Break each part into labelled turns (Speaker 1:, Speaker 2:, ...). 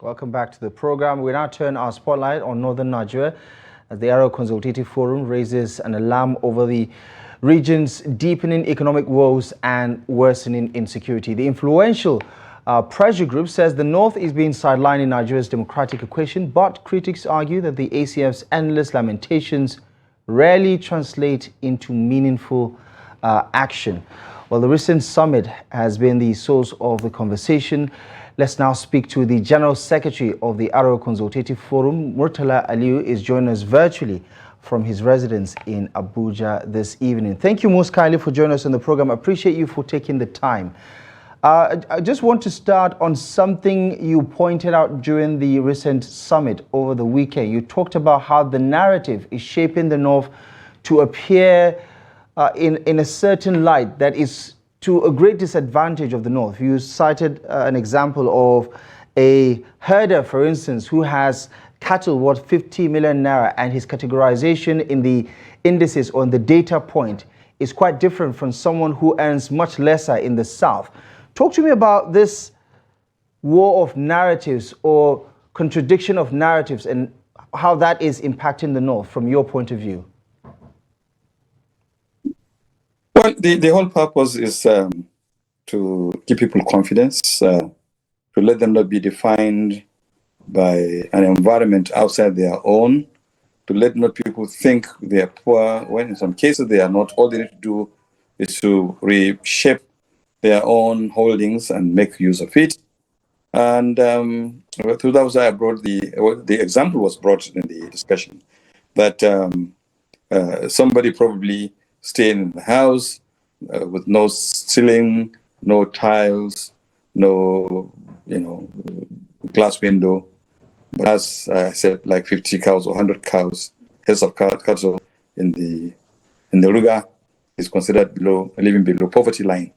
Speaker 1: Welcome back to the program. We now turn our spotlight on northern Nigeria as the Arewa Consultative Forum raises an alarm over the region's deepening economic woes and worsening insecurity. The influential pressure group says the North is being sidelined in Nigeria's democratic equation, but critics argue that the ACF's endless lamentations rarely translate into meaningful action. Well, the recent summit has been the source of the conversation. Let's now speak to the General Secretary of the Arewa Consultative Forum. Murtala Aliyu is joining us virtually from his residence in Abuja this evening. Thank you most kindly for joining us on the program. I appreciate you for taking the time. I just want to start on something you pointed out during the recent summit over the weekend. You talked about how the narrative is shaping the North to appear in a certain light that is to a great disadvantage of the North. You cited an example of a herder, for instance, who has cattle worth 50 million naira, and his categorization in the indices or in the data point is quite different from someone who earns much lesser in the South. Talk to me about this war of narratives or contradiction of narratives and how that is impacting the North from your point of view.
Speaker 2: Well, the whole purpose is to give people confidence, to let them not be defined by an environment outside their own, to let not people think they are poor, when in some cases they are not. All they need to do is to reshape their own holdings and make use of it. And through that was I brought the example was brought in the discussion that somebody probably staying in the house with no ceiling, no tiles, no glass window, but as I said, like 50 cows or 100 cows, heads of cattle in the Ruga is considered living below poverty line,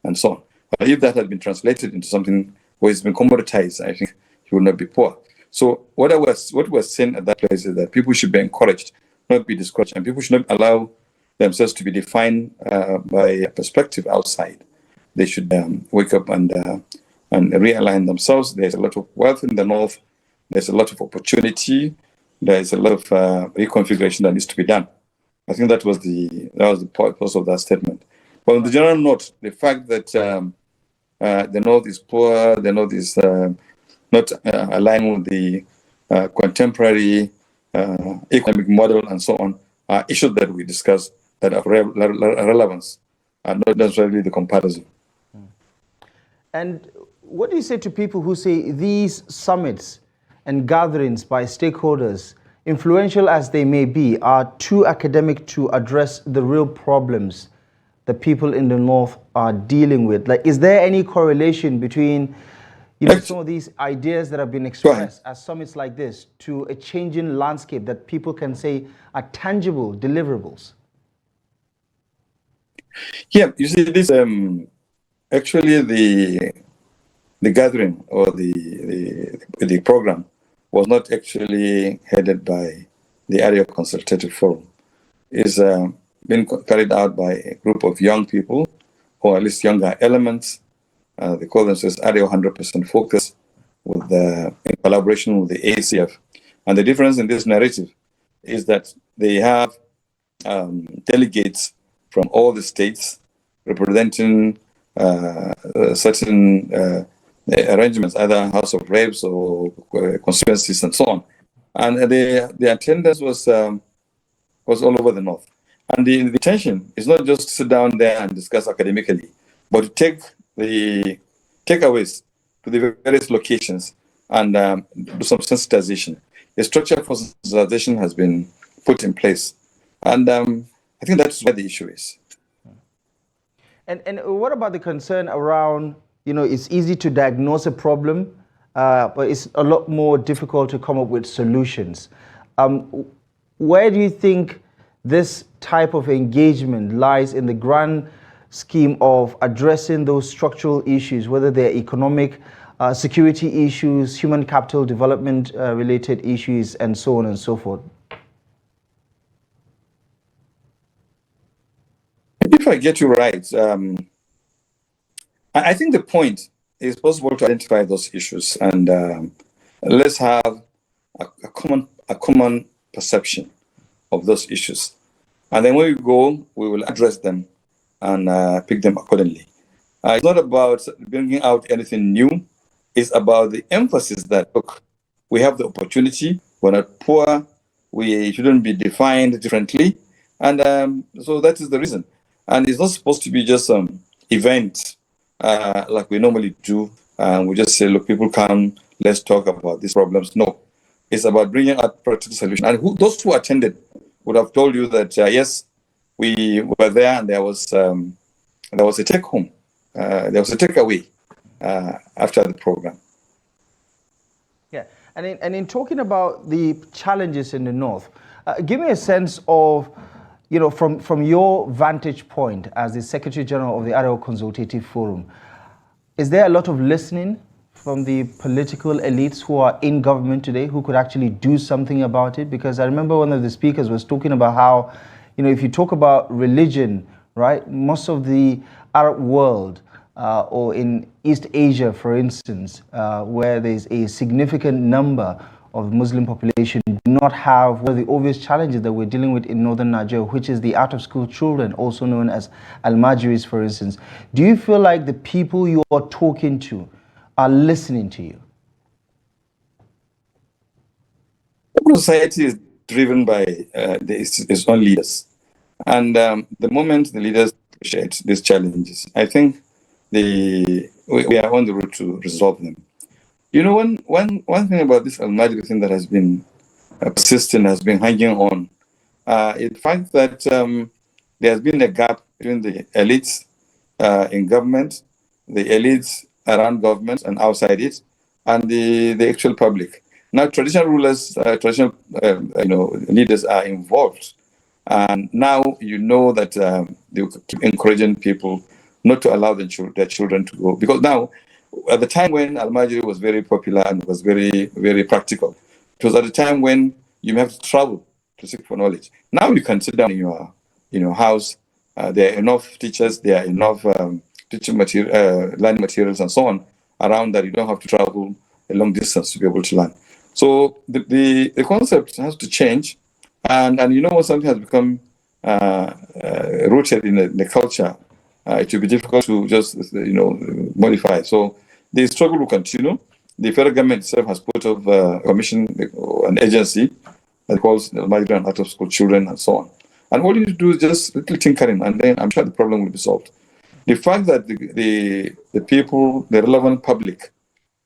Speaker 2: and so on. But if that had been translated into something where it's been commoditized, I think he would not be poor. So what we're saying at that place is that people should be encouraged, not be discouraged, and people should not allow themselves to be defined by a perspective outside. They should wake up and realign themselves. There's a lot of wealth in the North. There's a lot of opportunity. There's a lot of reconfiguration that needs to be done. I think that was the purpose of that statement. But on the general note, the fact that the North is poor, the North is not aligned with the contemporary economic model and so on, are issues that we discuss that are relevance and not necessarily the comparison.
Speaker 1: And what do you say to people who say these summits and gatherings by stakeholders, influential as they may be, are too academic to address the real problems that people in the North are dealing with? Like, is there any correlation between some of these ideas that have been expressed at summits like this to a changing landscape that people can say are tangible deliverables?
Speaker 2: Yeah, you see, this actually the gathering or the program was not actually headed by the Arewa Consultative Forum. It's been carried out by a group of young people, or at least younger elements. They call themselves Arewa 100% Focus, in collaboration with the ACF. And the difference in this narrative is that they have delegates from all the states representing certain arrangements, either House of Reps or constituencies and so on. And the attendance was all over the North. And the intention is not just to sit down there and discuss academically, but to take the takeaways to the various locations and do some sensitization. A structure for sensitization has been put in place. And I think that's where the issue is.
Speaker 1: And what about the concern around, it's easy to diagnose a problem, but it's a lot more difficult to come up with solutions. Where do you think this type of engagement lies in the grand scheme of addressing those structural issues, whether they're economic, security issues, human capital development related issues, and so on and so forth?
Speaker 2: If I get you right, I think the point is possible to identify those issues and let's have a common perception of those issues. And then when we go, we will address them and pick them accordingly. It's not about bringing out anything new. It's about the emphasis that, look, we have the opportunity. We're not poor. We shouldn't be defined differently. And so that is the reason. And it's not supposed to be just some event like we normally do. We just say, look, people come, let's talk about these problems. No, it's about bringing out practical solutions. And those who attended would have told you that, yes, we were there and there was a take home. There was a takeaway after the program.
Speaker 1: Yeah, and in talking about the challenges in the North, give me a sense of, from your vantage point as the Secretary General of the Arewa Consultative Forum, is there a lot of listening from the political elites who are in government today who could actually do something about it? Because I remember one of the speakers was talking about how, if you talk about religion, right, most of the Arab world, or in East Asia, for instance, where there's a significant number of Muslim population, do not have one of the obvious challenges that we're dealing with in northern Nigeria, which is the out-of-school children, also known as Almajiris, for instance. Do you feel like the people you are talking to are listening to you?
Speaker 2: Society is driven by its own leaders. And the moment the leaders appreciate these challenges, I think we are on the road to resolve them. One thing about this Almajiri thing that has been persistent, has been hanging on, is the fact that there has been a gap between the elites in government, the elites around government and outside it, and the actual public. Now, traditional rulers, traditional leaders are involved. And now that they keep encouraging people not to allow their children to go. Because now, at the time when Almajiri was very popular and was very, very practical, it was at the time when you have to travel to seek for knowledge. Now you can sit down in your house. There are enough teachers, there are enough teaching material, learning materials and so on around that you don't have to travel a long distance to be able to learn. So the concept has to change. And when something has become rooted in the culture, it will be difficult to just modify. So the struggle will continue. The federal government itself has put up a commission, an agency that calls migrant and out-of-school children and so on. And all you need to do is just little tinkering, and then I'm sure the problem will be solved. The fact that the people, the relevant public,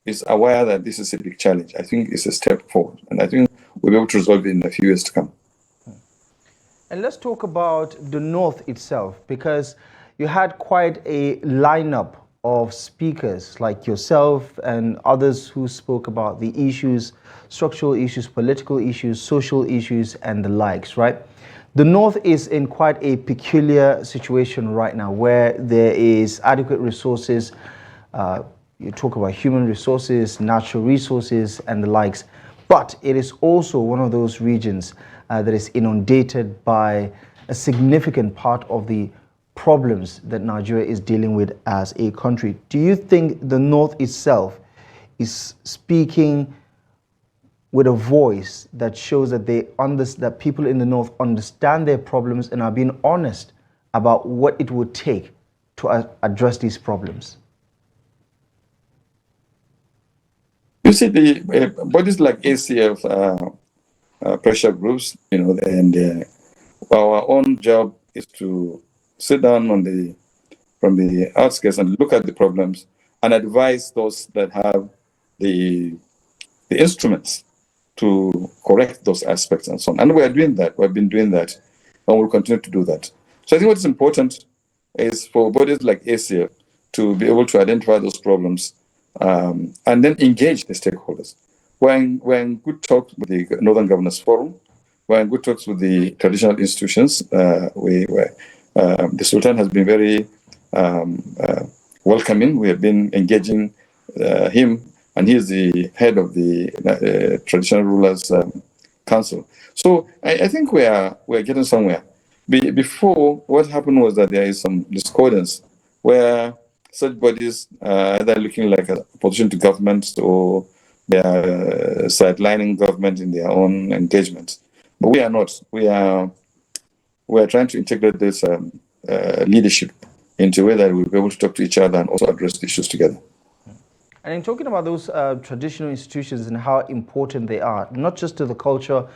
Speaker 2: is aware that this is a big challenge, I think is a step forward. And I think we'll be able to resolve it in a few years to come.
Speaker 1: And let's talk about the North itself, because you had quite a lineup of speakers like yourself and others who spoke about the issues, structural issues, political issues, social issues, and the likes, right? The North is in quite a peculiar situation right now where there is adequate resources. You talk about human resources, natural resources, and the likes. But it is also one of those regions that is inundated by a significant part of the problems that Nigeria is dealing with as a country. Do you think the North itself is speaking with a voice that shows that that people in the North understand their problems and are being honest about what it would take to address these problems?
Speaker 2: You see, the bodies like ACF, pressure groups, and our own job is to sit down from the outskirts and look at the problems and advise those that have the instruments to correct those aspects and so on. And we are doing that. We've been doing that, and we'll continue to do that. So I think what's important is for bodies like ACF to be able to identify those problems and then engage the stakeholders. We're in good talks with the Northern Governors Forum. We're in good talks with the traditional institutions. The Sultan has been very welcoming. We have been engaging him, and he is the head of the Traditional Rulers Council. So I think we're getting somewhere. Before, what happened was that there is some discordance where such bodies either looking like a opposition to government or they are sidelining government in their own engagement. But we are not. We are trying to integrate this leadership into a way that we'll be able to talk to each other and also address the issues together.
Speaker 1: And in talking about those traditional institutions and how important they are, not just to the culture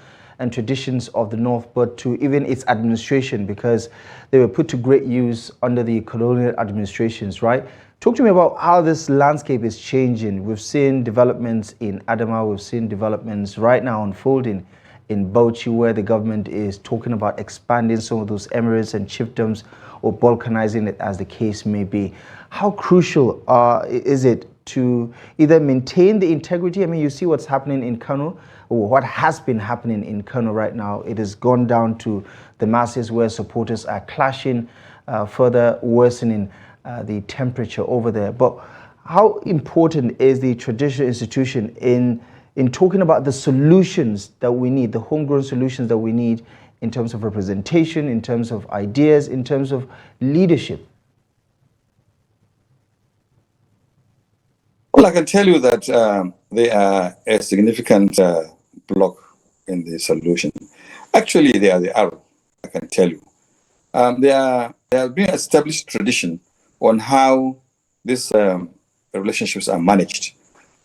Speaker 1: and traditions of the North, but to even its administration, because they were put to great use under the colonial administrations, right? Talk to me about how this landscape is changing. We've seen developments in Adama, we've seen developments right now unfolding in Bauchi, where the government is talking about expanding some of those emirates and chiefdoms or balkanizing it, as the case may be. How crucial is it to either maintain the integrity? I mean, you see what's happening in Kano, or what has been happening in Kano right now. It has gone down to the masses where supporters are clashing, further worsening the temperature over there. But how important is the traditional institution in talking about the solutions that we need, the homegrown solutions that we need in terms of representation, in terms of ideas, in terms of leadership?
Speaker 2: Well, I can tell you that they are a significant block in the solution. Actually, they are the arrow, I can tell you. There has been established tradition on how these relationships are managed.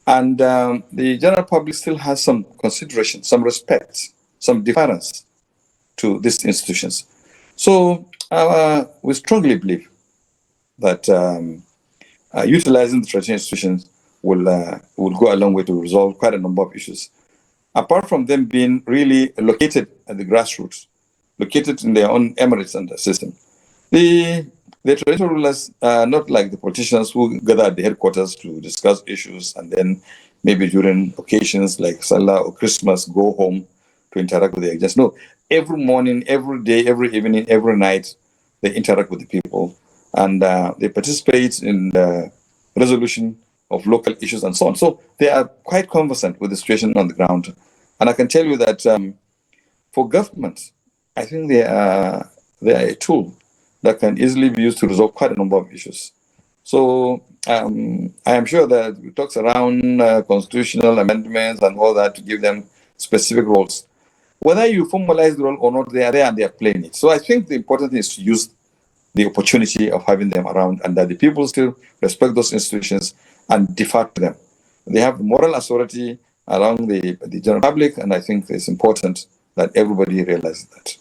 Speaker 2: And the general public still has some consideration, some respect, some deference to these institutions. So we strongly believe that utilizing the traditional institutions will go a long way to resolve quite a number of issues. Apart from them being really located at the grassroots, located in their own emirates and the system, the traditional rulers are not like the politicians who gather at the headquarters to discuss issues and then maybe during occasions like Salah or Christmas go home to interact with the agents. No, every morning, every day, every evening, every night, they interact with the people and they participate in the resolution of local issues and so on. So they are quite conversant with the situation on the ground. And I can tell you that for government, I think they are a tool that can easily be used to resolve quite a number of issues. So I am sure that it talks around constitutional amendments and all that to give them specific roles. Whether you formalize the role or not, they are there and they are playing it. So I think the important thing is to use the opportunity of having them around and that the people still respect those institutions and defer to them. They have moral authority along the general public, and I think it's important that everybody realizes that.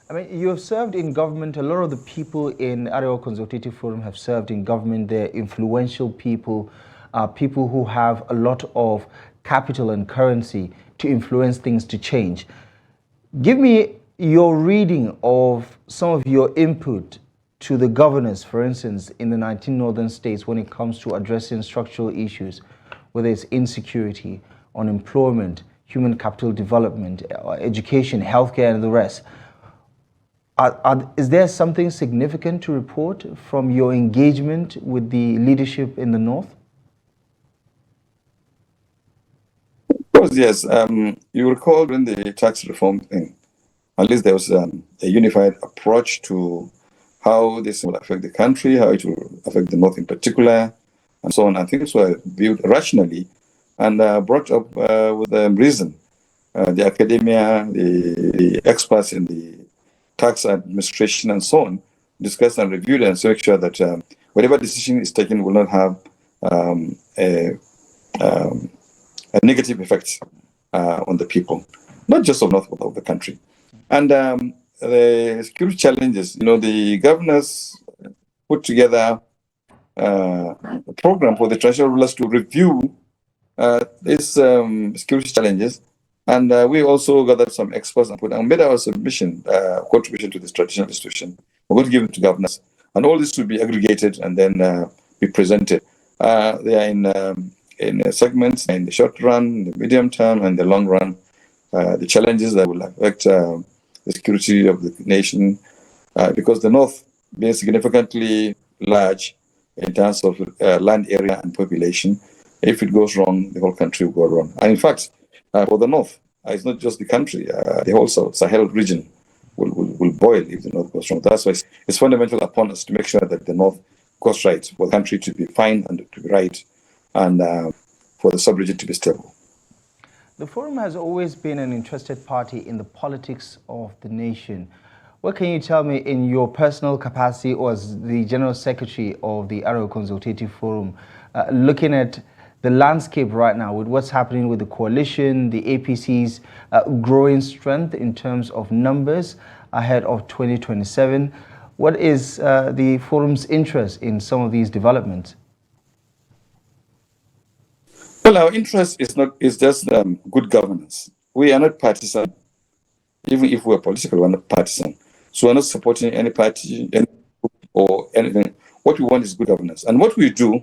Speaker 1: I mean, you have served in government. A lot of the people in Arewa Consultative Forum have served in government. They're influential people, people who have a lot of capital and currency to influence things to change. Give me your reading of some of your input to the governors, for instance, in the 19 northern states when it comes to addressing structural issues, whether it's insecurity, unemployment, human capital development, education, healthcare, and the rest. Is there something significant to report from your engagement with the leadership in the North?
Speaker 2: Of course, yes. You recall when the tax reform thing, at least there was a unified approach to how this will affect the country, how it will affect the North in particular, and so on. And things were viewed rationally and brought up with reason. The academia, the experts in the tax administration and so on discussed and reviewed and to make sure that whatever decision is taken will not have a negative effect on the people, not just of North, but of the country. And the security challenges, the governors put together a program for the traditional rulers to review these security challenges. And we also gathered some experts and made our submission, contribution to this traditional institution. We're going to give it to governors. And all this will be aggregated and then be presented. They are in segments, in the short run, the medium term, and the long run. The challenges that will affect the security of the nation, because the North being significantly large in terms of land area and population, if it goes wrong, the whole country will go wrong. And in fact, for the North, it's not just the country, the whole Sahel region will boil if the North goes wrong. That's why it's fundamental upon us to make sure that the North goes right, for the country to be fine and to be right. And for the sub-region to be stable.
Speaker 1: The forum has always been an interested party in the politics of the nation. What can you tell me in your personal capacity or as the General Secretary of the Arewa Consultative Forum, looking at the landscape right now with what's happening with the coalition, the APC's growing strength in terms of numbers ahead of 2027? What is the forum's interest in some of these developments?
Speaker 2: Well, our interest is just good governance. We are not partisan. Even if we're political, we're not partisan. So we're not supporting any party, any group, or anything. What we want is good governance. And what we do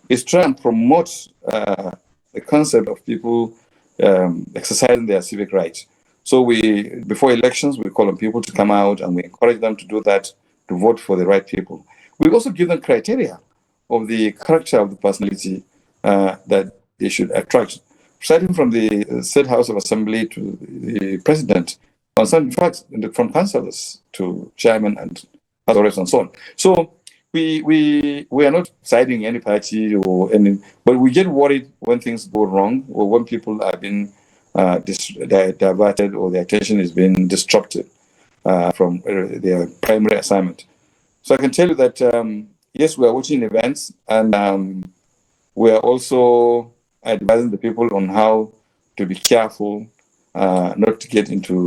Speaker 2: is try and promote the concept of people exercising their civic rights. So before elections, we call on people to come out and we encourage them to do that, to vote for the right people. We also give them criteria of the character of the personality that they should attract, starting from the State House of Assembly to the President, in fact, from councillors to chairman and others and so on. So we are not siding any party or any, but we get worried when things go wrong or when people are being diverted or their attention is being disrupted from their primary assignment. So I can tell you that, yes, we are watching events and we are also advising the people on how to be careful not to get into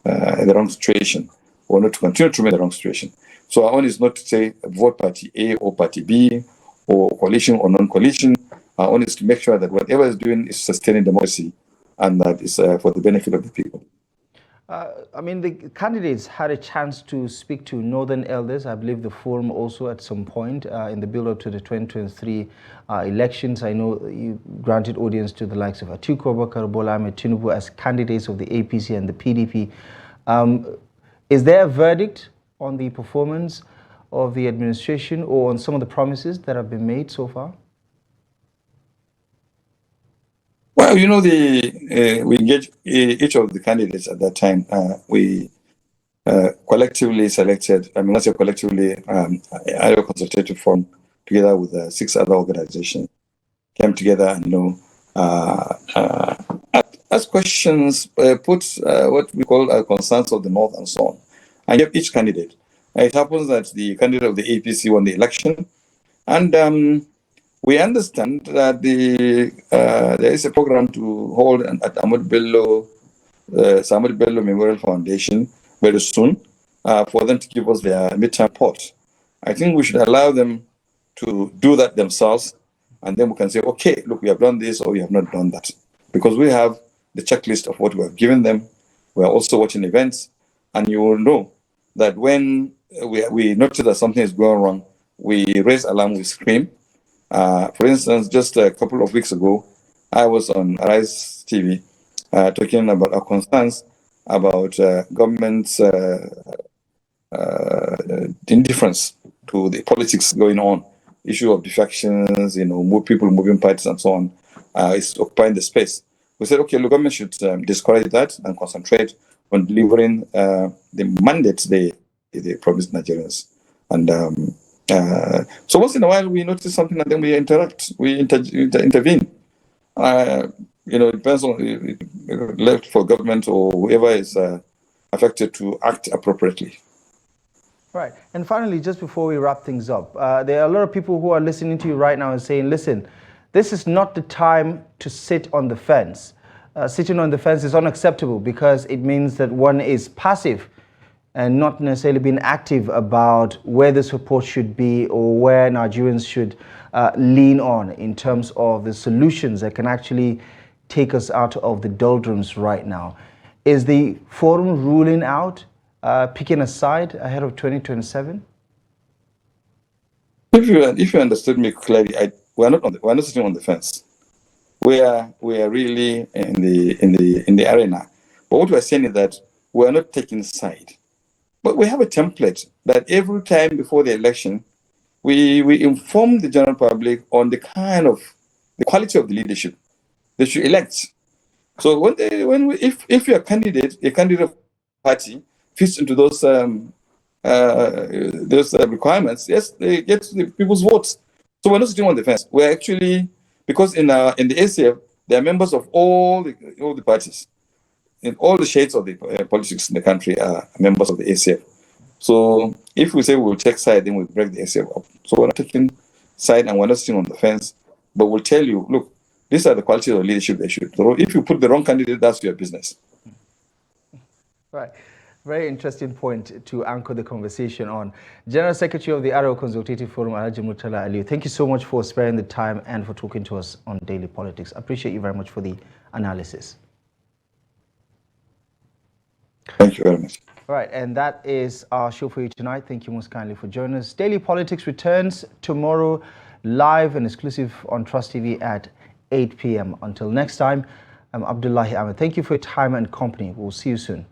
Speaker 2: the wrong situation or not to continue to remain in the wrong situation. So our own is not to say vote party A or party B or coalition or non-coalition. Our own is to make sure that whatever is doing is sustaining democracy and that is for the benefit of the people.
Speaker 1: I mean, the candidates had a chance to speak to Northern elders. I believe the forum also at some point in the build-up to the 2023 elections. I know you granted audience to the likes of Atiku Abubakar, Bola Ahmed, Tinubu as candidates of the APC and the PDP. Is there a verdict on the performance of the administration or on some of the promises that have been made so far?
Speaker 2: Well, you know, we engaged each of the candidates at that time. We collectively selected, I mean, not say collectively, Arewa Consultative Forum, together with 6 other organizations, came together and, asked questions, put what we call concerns of the North and so on, and gave each candidate. It happens that the candidate of the APC won the election, and we understand that there is a program to hold at Ahmed Bello Memorial Foundation very soon for them to give us their midterm report. I think we should allow them to do that themselves, and then we can say, okay, look, we have done this or we have not done that. Because we have the checklist of what we have given them. We are also watching events, and you will know that when we notice that something is going wrong, we raise alarm, we scream. For instance, just a couple of weeks ago, I was on Rise TV talking about our concerns about government's indifference to the politics going on, issue of defections, people moving parties and so on, is occupying the space. We said, okay, the government should discourage that and concentrate on delivering the mandates they promised Nigerians. And so once in a while we notice something and then we interact, we intervene. It depends on left for government or whoever is affected to act appropriately.
Speaker 1: Right. And finally, just before we wrap things up, there are a lot of people who are listening to you right now and saying, listen, this is not the time to sit on the fence. Sitting on the fence is unacceptable because it means that one is passive and not necessarily being active about where the support should be or where Nigerians should lean on in terms of the solutions that can actually take us out of the doldrums right now. Is the forum ruling out picking a side ahead of 2027?
Speaker 2: If you understood me clearly, we're not sitting on the fence. We are really in the arena. But what we're saying is that we're not taking side. But we have a template that every time before the election, we inform the general public on the quality of the leadership they should elect. So if you're a candidate party fits into those requirements, yes, they get the people's votes. So we're not sitting on the fence. We're actually because in the ACF, there are members of all the parties, in all the shades of the politics in the country are members of the ACF. So if we say we'll take side, then we'll break the ACF up. So we're not taking side and we're not sitting on the fence, but we'll tell you, look, these are the qualities of leadership they should. So if you put the wrong candidate, that's your business.
Speaker 1: Right. Very interesting point to anchor the conversation on. General Secretary of the Arewa Consultative Forum, Murtala Aliyu, thank you so much for sparing the time and for talking to us on Daily Politics. I appreciate you very much for the analysis.
Speaker 2: Thank you very much.
Speaker 1: All right, and that is our show for you tonight. Thank you most kindly for joining us. Daily Politics returns tomorrow, live and exclusive on Trust TV at 8 p.m. Until next time, I'm Abdullahi Ahmed. Thank you for your time and company. We'll see you soon.